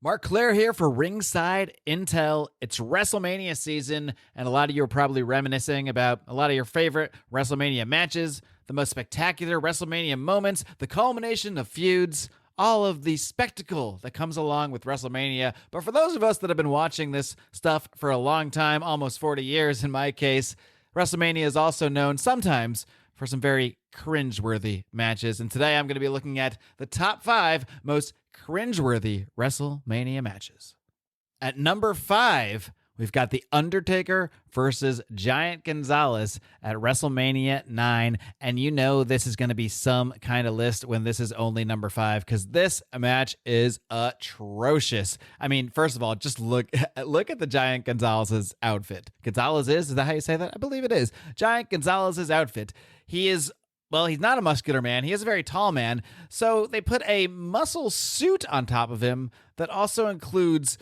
Mark Claire here for Ringside Intel. It's WrestleMania season, and a lot of you are probably reminiscing about a lot of your favorite WrestleMania matches, the most spectacular WrestleMania moments, the culmination of feuds, all of the spectacle that comes along with WrestleMania. But for those of us that have been watching this stuff for a long time, almost 40 years in my case, WrestleMania is also known sometimes for some very cringeworthy matches. And today I'm going to be looking at the top 5 most cringeworthy WrestleMania matches. At number 5, we've got The Undertaker versus Giant Gonzalez at WrestleMania 9. And you know this is going to be some kind of list when this is only number 5, because this match is atrocious. I mean, first of all, just look at the Giant Gonzalez's outfit. Is that how you say that? I believe it is. Giant Gonzalez's outfit. Well, he's not a muscular man. He is a very tall man. So they put a muscle suit on top of him that also includes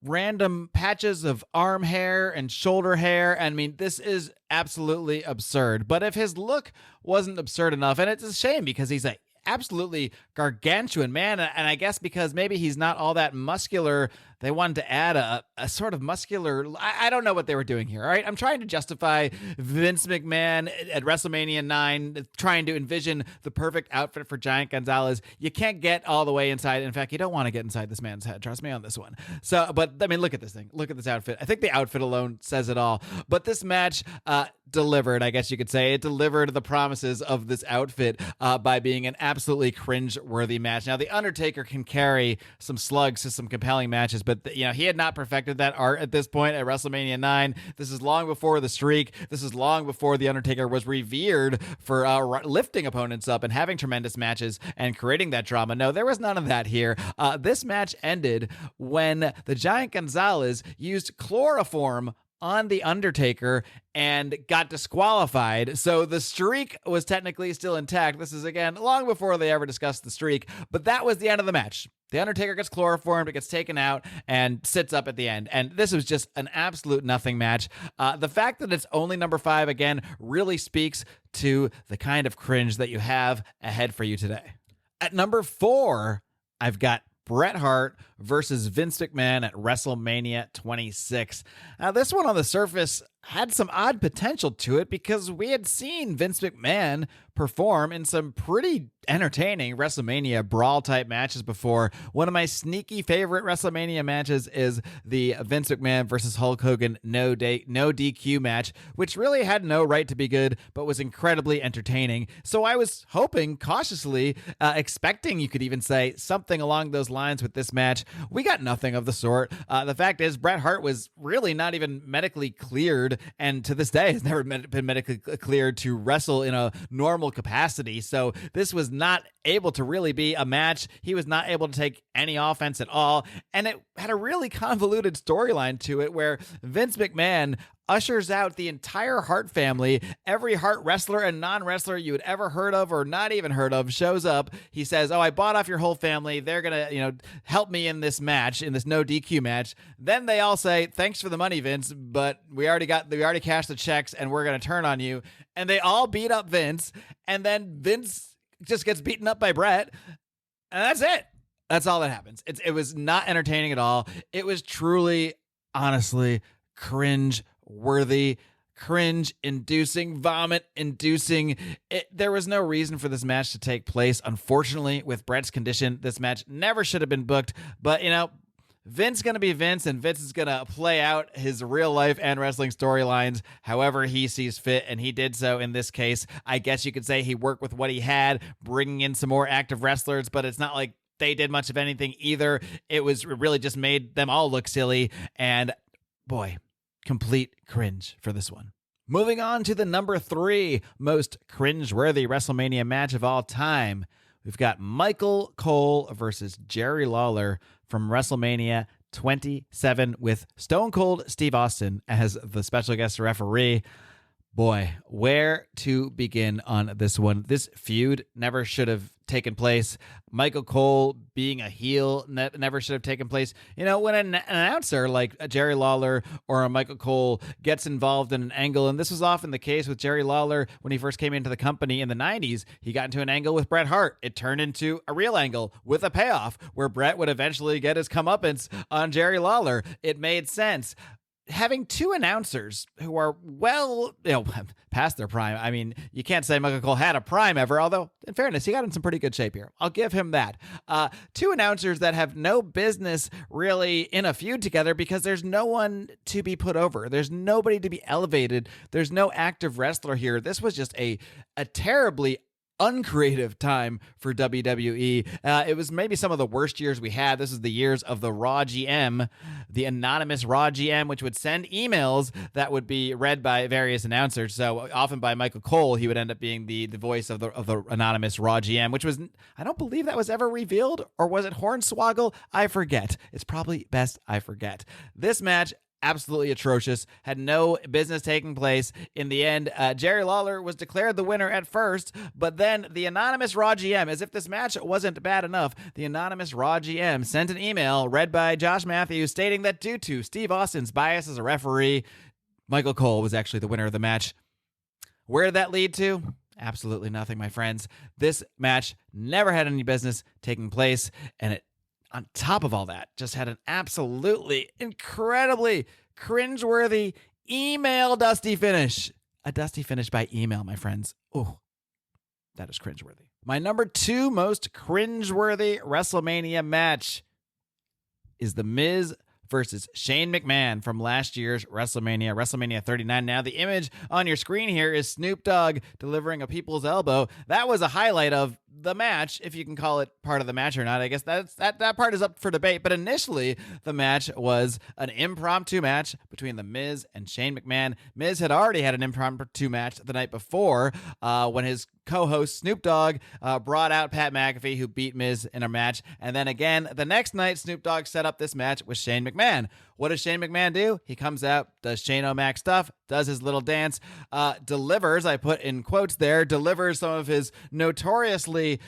random patches of arm hair and shoulder hair. I mean, this is absolutely absurd. But if his look wasn't absurd enough, and it's a shame because he's a absolutely gargantuan man, and I guess because maybe he's not all that muscular, they wanted to add a sort of muscular, I don't know what they were doing here, all right? I'm trying to justify Vince McMahon at WrestleMania 9, trying to envision the perfect outfit for Giant Gonzalez. You can't get all the way inside. In fact, you don't want to get inside this man's head. Trust me on this one. So, but I mean, look at this thing. Look at this outfit. I think the outfit alone says it all. But this match delivered, I guess you could say. It delivered the promises of this outfit by being an absolutely cringe-worthy match. Now, The Undertaker can carry some slugs to some compelling matches, but he had not perfected that art at this point at WrestleMania 9. This is long before the streak. This is long before The Undertaker was revered for lifting opponents up and having tremendous matches and creating that drama. No, there was none of that here. This match ended when the Giant Gonzalez used chloroform on The Undertaker and got disqualified. So the streak was technically still intact. This is, again, long before they ever discussed the streak, but that was the end of the match. The Undertaker gets chloroformed, it gets taken out, and sits up at the end. And this was just an absolute nothing match. The fact that it's only number 5, again, really speaks to the kind of cringe that you have ahead for you today. At number 4, I've got Bret Hart versus Vince McMahon at WrestleMania 26. Now, this one on the surface had some odd potential to it because we had seen Vince McMahon perform in some pretty entertaining WrestleMania brawl-type matches before. One of my sneaky favorite WrestleMania matches is the Vince McMahon versus Hulk Hogan no DQ match, which really had no right to be good, but was incredibly entertaining. So I was hoping, cautiously, expecting, you could even say, something along those lines with this match. We got nothing of the sort. The fact is, Bret Hart was really not even medically cleared, and to this day has never been medically cleared to wrestle in a normal capacity. So this was not able to really be a match. He was not able to take any offense at all. And it had a really convoluted storyline to it where Vince McMahon ushers out the entire Hart family. Every Hart wrestler and non-wrestler you had ever heard of or not even heard of shows up. He says, "Oh, I bought off your whole family. They're going to, help me in this match, in this no DQ match." Then they all say, "Thanks for the money, Vince, but we already cashed the checks and we're going to turn on you." And they all beat up Vince, and then Vince just gets beaten up by Bret, and that's it. That's all that happens. It was not entertaining at all. It was truly, honestly, cringe-worthy, cringe-inducing, vomit-inducing. There was no reason for this match to take place. Unfortunately, with Bret's condition, this match never should have been booked. But, Vince going to be Vince, and Vince is going to play out his real life and wrestling storylines however he sees fit, and he did so in this case. I guess you could say he worked with what he had, bringing in some more active wrestlers, but it's not like they did much of anything either. It really just made them all look silly, and boy, complete cringe for this one. Moving on to the number 3 most cringe-worthy WrestleMania match of all time. We've got Michael Cole versus Jerry Lawler from WrestleMania 27 with Stone Cold Steve Austin as the special guest referee. Boy, where to begin on this one? This feud never should have taken place. Michael Cole being a heel never should have taken place. You know, when an announcer like a Jerry Lawler or a Michael Cole gets involved in an angle, and this was often the case with Jerry Lawler when he first came into the company in the 90s, he got into an angle with Bret Hart. It turned into a real angle with a payoff where Bret would eventually get his comeuppance on Jerry Lawler. It made sense. Having two announcers who are past their prime. I mean, you can't say Michael Cole had a prime ever, although in fairness, he got in some pretty good shape here. I'll give him that. Two announcers that have no business really in a feud together because there's no one to be put over. There's nobody to be elevated. There's no active wrestler here. This was just a terribly uncreative time for WWE. It was maybe some of the worst years we had. This is the years of the Raw GM, the anonymous Raw GM, which would send emails that would be read by various announcers. So often by Michael Cole, he would end up being the voice of the anonymous Raw GM, which was, I don't believe that was ever revealed, or was it Hornswoggle? I forget. It's probably best I forget. This match, absolutely atrocious, had no business taking place. In the end, Jerry Lawler was declared the winner at first, but then the anonymous Raw GM, as if this match wasn't bad enough, the anonymous Raw GM sent an email read by Josh Matthews stating that due to Steve Austin's bias as a referee, Michael Cole was actually the winner of the match. Where did that lead to? Absolutely nothing, my friends. This match never had any business taking place, and it, on top of all that, just had an absolutely incredibly cringeworthy email dusty finish. A dusty finish by email, my friends. Oh, that is cringeworthy. My number 2 most cringeworthy WrestleMania match is The Miz versus Shane McMahon from last year's WrestleMania 39. Now, the image on your screen here is Snoop Dogg delivering a people's elbow. That was a highlight of the match, if you can call it part of the match or not. I guess that part is up for debate, but initially the match was an impromptu match between The Miz and Shane McMahon. Miz had already had an impromptu match the night before when his co-host Snoop Dogg brought out Pat McAfee, who beat Miz in a match. And then again, the next night, Snoop Dogg set up this match with Shane McMahon. What does Shane McMahon do? He comes out, does Shane O'Mac stuff, does his little dance, delivers, I put in quotes there, delivers some of his notoriously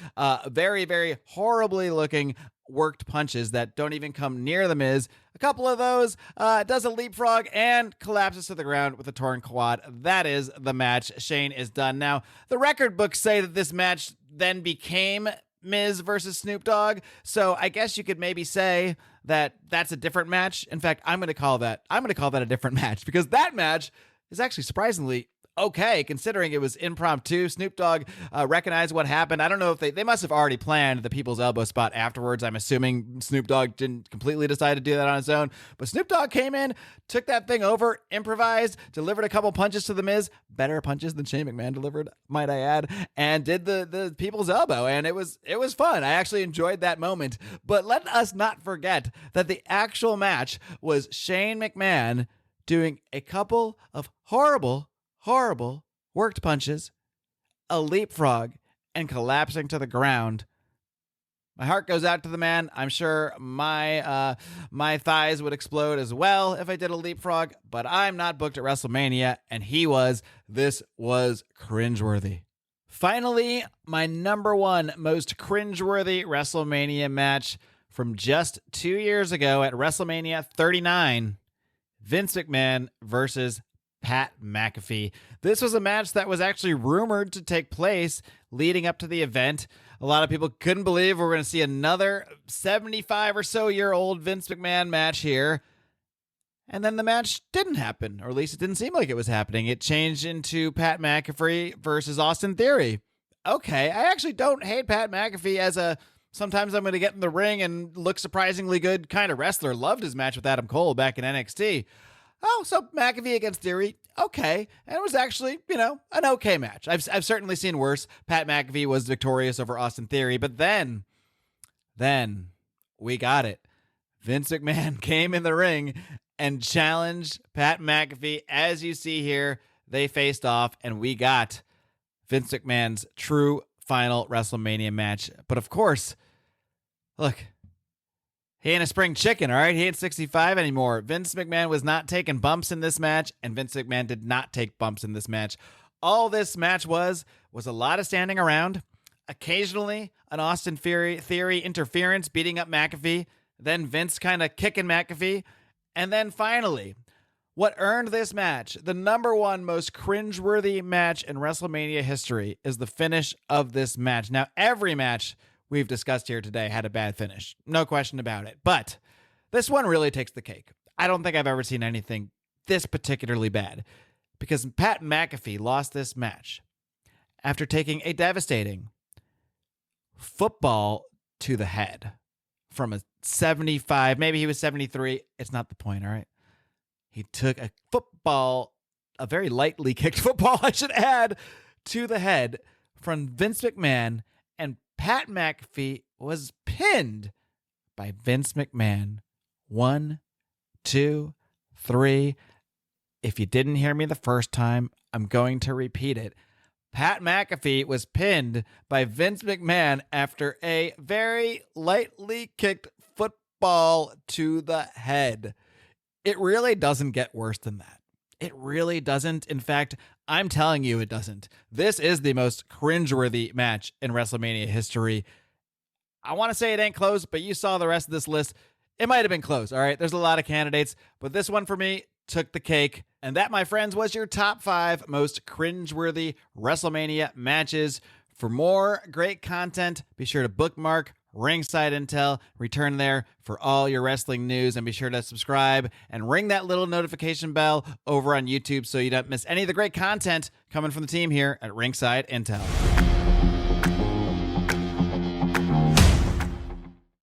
very, very horribly looking worked punches that don't even come near The Miz. A couple of those, does a leapfrog and collapses to the ground with a torn quad. That is the match. Shane is done. Now, the record books say that this match then became Miz versus Snoop Dogg, so I guess you could maybe say that that's a different match. In fact, I'm going to call that a different match, because that match is actually surprisingly okay, considering it was impromptu. Snoop Dogg recognized what happened. I don't know if they must have already planned the people's elbow spot afterwards. I'm assuming Snoop Dogg didn't completely decide to do that on his own, but Snoop Dogg came in, took that thing over, improvised, delivered a couple punches to The Miz, better punches than Shane McMahon delivered, might I add, and did the people's elbow, and it was fun. I actually enjoyed that moment. But let us not forget that the actual match was Shane McMahon doing a couple of horrible worked punches, a leapfrog, and collapsing to the ground. My heart goes out to the man. I'm sure my thighs would explode as well if I did a leapfrog, but I'm not booked at WrestleMania, and he was. This was cringeworthy. Finally, my number 1 most cringeworthy WrestleMania match from just 2 years ago at WrestleMania 39, Vince McMahon versus Pat McAfee. This was a match that was actually rumored to take place leading up to the event. A lot of people couldn't believe we're going to see another 75 or so year old Vince McMahon match here. And then the match didn't happen, or at least it didn't seem like it was happening. It changed into Pat McAfee versus Austin Theory. Okay, I actually don't hate Pat McAfee as a sometimes I'm going to get in the ring and look surprisingly good kind of wrestler. Loved his match with Adam Cole back in NXT. Oh, so McAfee against Theory, okay. And it was actually, an okay match. I've certainly seen worse. Pat McAfee was victorious over Austin Theory, but then we got it. Vince McMahon came in the ring and challenged Pat McAfee. As you see here, they faced off, and we got Vince McMahon's true final WrestleMania match. But of course, look, He ain't a spring chicken, all right? He ain't 65 anymore. Vince McMahon was not taking bumps in this match, and Vince McMahon did not take bumps in this match. All this match was a lot of standing around, occasionally an Austin Theory interference beating up McAfee, then Vince kind of kicking McAfee, and then finally, what earned this match, the number one most cringeworthy match in WrestleMania history, is the finish of this match. Now, every match we've discussed here today had a bad finish. No question about it. But this one really takes the cake. I don't think I've ever seen anything this particularly bad, because Pat McAfee lost this match after taking a devastating football to the head from a 75, maybe he was 73. It's not the point, all right? He took a football, a very lightly kicked football, I should add, to the head from Vince McMahon, and Pat McAfee was pinned by Vince McMahon. 1, 2, 3. If you didn't hear me the first time, I'm going to repeat it. Pat McAfee was pinned by Vince McMahon after a very lightly kicked football to the head. It really doesn't get worse than that. It really doesn't. In fact, I'm telling you it doesn't. This is the most cringeworthy match in WrestleMania history. I want to say it ain't close, but you saw the rest of this list. It might have been close, all right? There's a lot of candidates, but this one for me took the cake. And that, my friends, was your top 5 most cringeworthy WrestleMania matches. For more great content, be sure to bookmark Ringside Intel. Return there for all your wrestling news, and be sure to subscribe and ring that little notification bell over on YouTube so you don't miss any of the great content coming from the team here at Ringside Intel.